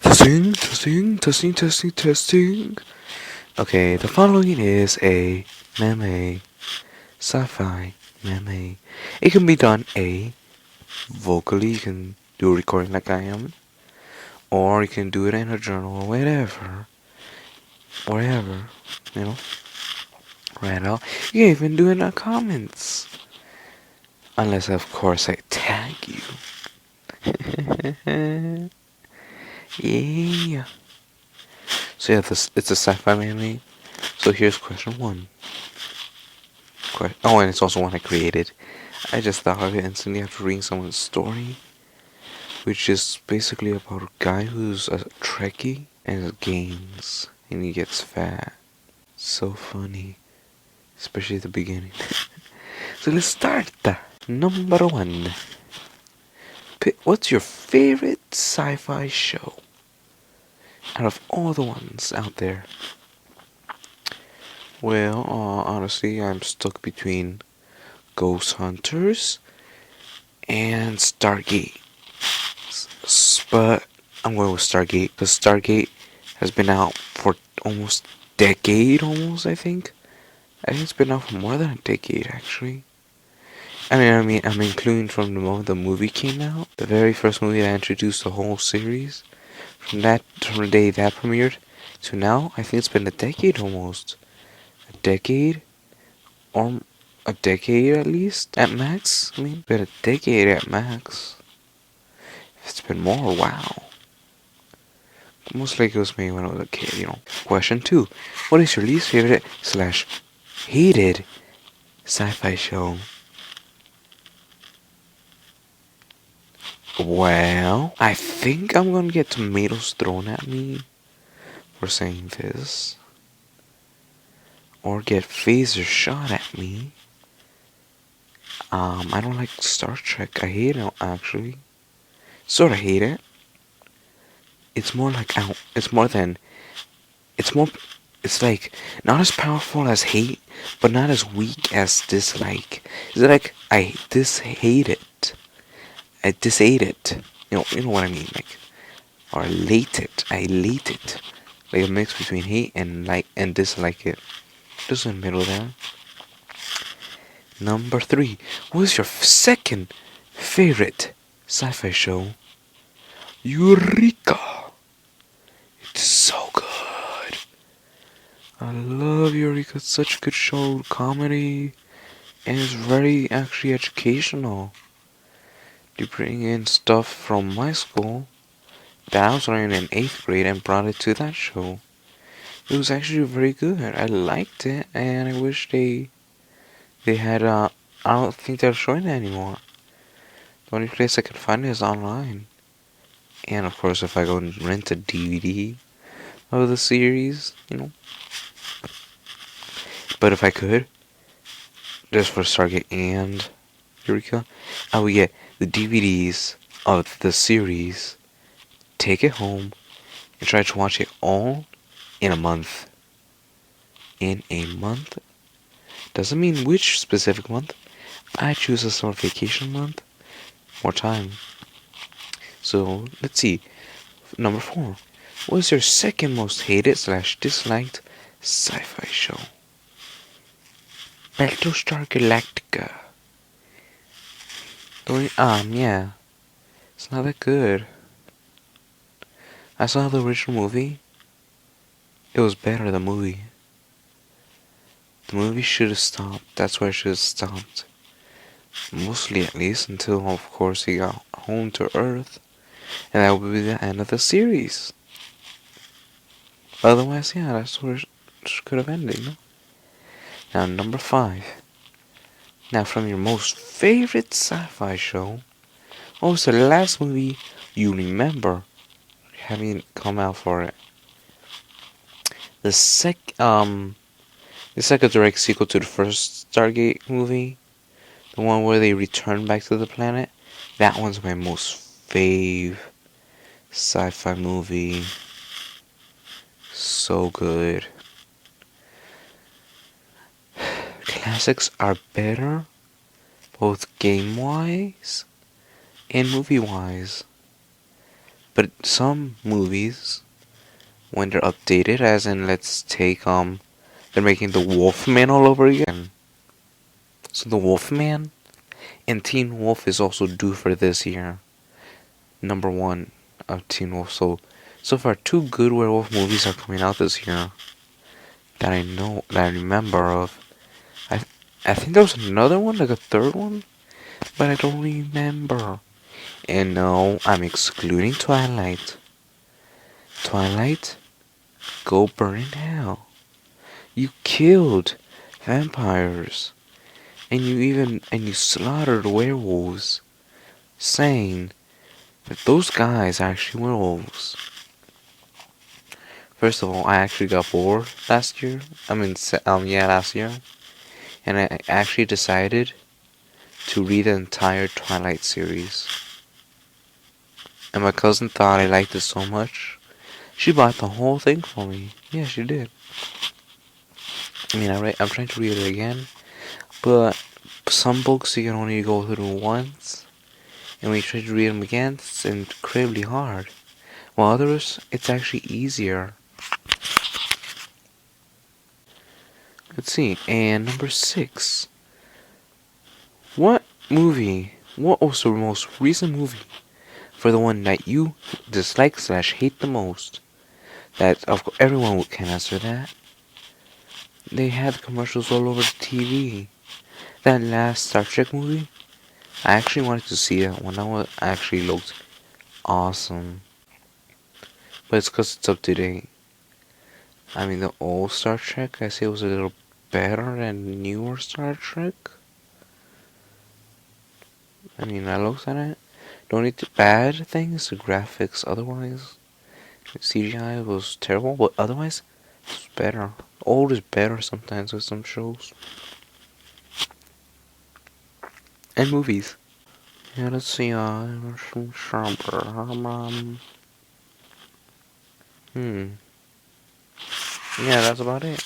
Testing, testing, testing, testing, testing. Okay, the following is a meme, sci-fi meme. It can be done vocally, you can do a recording like I am, or you can do it in a journal or wherever, you know, right out. You can even do it in the comments. Unless, of course, I tag you. Yeah. So yeah, it's a sci-fi meme. So here's question one. Oh, and it's also one I created. I just thought of it instantly after reading someone's story, which is basically about a guy who's a Trekkie and gains, and he gets fat. So funny, especially at the beginning. So let's start. Number one. What's your favorite sci-fi show out of all the ones out there? Well, honestly, I'm stuck between Ghost Hunters and Stargate. But I'm going with Stargate because Stargate has been out for almost decade, I think. I think it's been out for more than a decade, actually. I'm including from the moment the movie came out, the very first movie that introduced the whole series. From the day that premiered to now, I think it's been a decade almost. A decade, or a decade at least, at max. I mean, been a decade at max. If it's been more, wow. Most likely it was me when I was a kid. Question 2. What is your least favorite / hated sci-fi show? Well, I think I'm gonna get tomatoes thrown at me for saying this. Or get phaser shot at me. I don't like Star Trek. I hate it, actually. Sort of hate it. It's more like, it's more than, it's more, it's like, not as powerful as hate, but not as weak as dislike. Is it like, I hate it. I disate it. You know what I mean, like, or late it. I late it. Like a mix between hate and like and dislike it. Just in the middle there. Number 3. What is your second favorite sci-fi show? Eureka! It's so good. I love Eureka. It's such a good show. Comedy. And it's very actually educational. They bring in stuff from my school that I was learning in 8th grade and brought it to that show. It was actually very good. I liked it, and I wish they had. I don't think they're showing it anymore. The only place I can find it is online. And of course, if I go and rent a DVD of the series. But if I could, just for Stargate and Eureka, I would get the DVDs of the series, take it home, and try to watch it all in a month. In a month? Doesn't mean which specific month. I choose a summer vacation month. More time. So, let's see. Number 4. What is your second most hated / disliked sci-fi show? Battlestar Galactica. Yeah. It's not that good. I saw the original movie. It was better, the movie. The movie should have stopped. That's where it should have stopped. Mostly, at least, until, of course, he got home to Earth. And that would be the end of the series. Otherwise, yeah, that's where it could have ended, Now, number 5. Now, from your most favorite sci-fi show, what was the last movie you remember having come out for it? The it's like a direct sequel to the first Stargate movie, the one where they return back to the planet. That one's my most fave sci-fi movie. So good. Classics are better, both game-wise and movie-wise. But some movies, when they're updated, as in let's take they're making the Wolfman all over again. So the Wolfman and Teen Wolf is also due for this year. Number one of Teen Wolf. So far, two good werewolf movies are coming out this year that I know that I remember of. I I think there was another one, like a third one, but I don't remember. And no, I'm excluding Twilight. Twilight, go burn in hell. You killed vampires, and you slaughtered werewolves, saying that those guys are actually werewolves. First of all, I actually got bored last year. Last year, and I actually decided to read the entire Twilight series. And my cousin thought I liked it so much, she bought the whole thing for me. Yeah, she did. I mean, I'm trying to read it again, but some books you can only go through once, and when you try to read them again, it's incredibly hard. While others, it's actually easier. Let's see, and number 6. What what was the most recent movie for the one that you dislike slash hate the most? That, of course, everyone can answer that. They had commercials all over the TV. That last Star Trek movie, I actually wanted to see that one. That one actually looked awesome. But it's because it's up to date. I mean, the old Star Trek, I say it was a little better than newer Star Trek. I mean, I looked at it. The only bad thing is the graphics. Otherwise, CGI was terrible, but otherwise, it's better. Old is better sometimes with some shows. And movies. Yeah, let's see, some sharper. Yeah, that's about it.